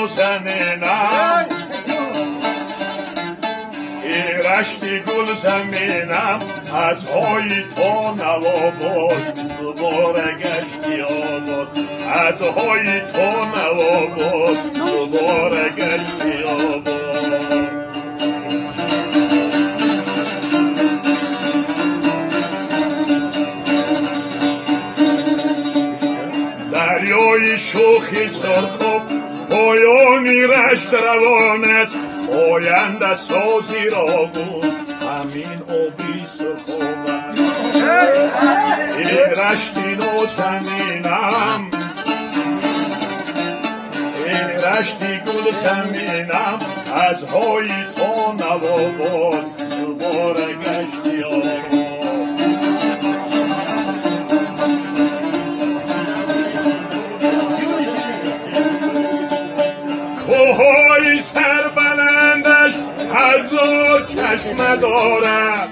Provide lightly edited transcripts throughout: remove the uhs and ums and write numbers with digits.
نازنینم رشتی گل زمینم از های تو نواباد دوباره گشتی آباد از های تو نواباد دوباره گشتی آباد دریای شوخی سرخوب پایانی رشت روان است آینده سازی را بود همین آبی سرخوب این رشتی نازنینم این رشتی گل زمینم از های تو نواباد دوباره گشتی آباد کوههای سربلندش هزار چشمه دارد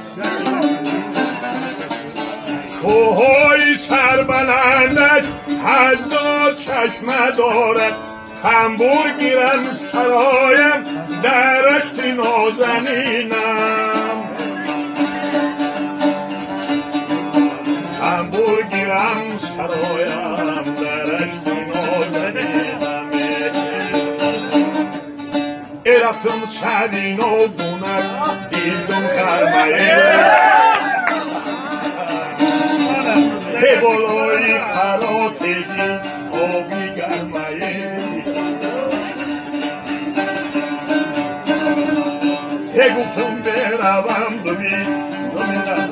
کوههای سربلندش هزار چشمه دارد تنبور گیرم سرایم در رشت نازنینم تنبور گیرم سرایم در رشت نازنینم رفتم سعدین و گونک دیدم خرمه به بالای خراتگی آبی گرمه گفتم بروم دومیدم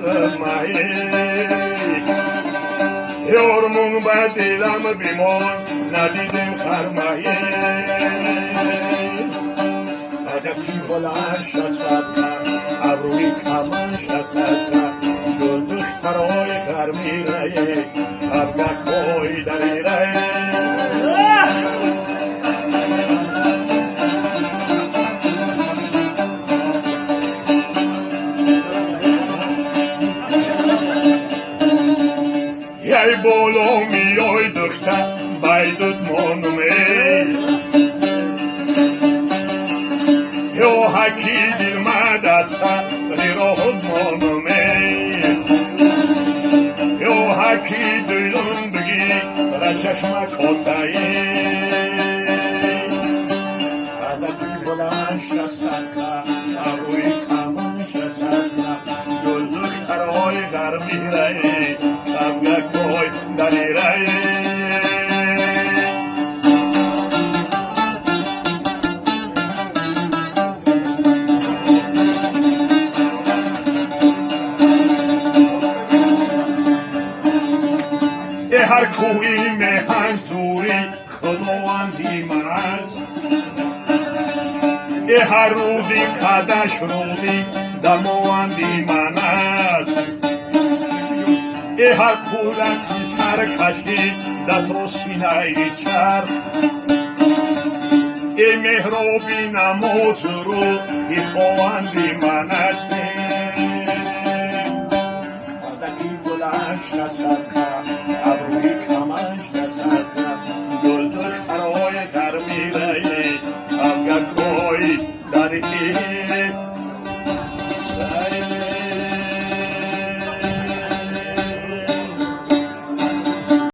یارمون به دلم بیمان ندیدم خرمه هدفی بلند شستم ابروی کمان شستم گل دخترای گرمی رای تبلک های دری رای یای بالا میای دختر بایدت مانومی یا حکی دل مدسته ریراهد مانومی یا حکی دیلون بگی را چشمک خودایی هدفی بلند شستن ابروی کمان شستن گل دخترهای گرمی رای تبلک های دری رای هر کوی مهن سوری خداوندی من است هر رودی کدش رودی دماوندی من است هر کودکی سر کشی در سینه چرخ مهرابی نماز رو خواهندی من است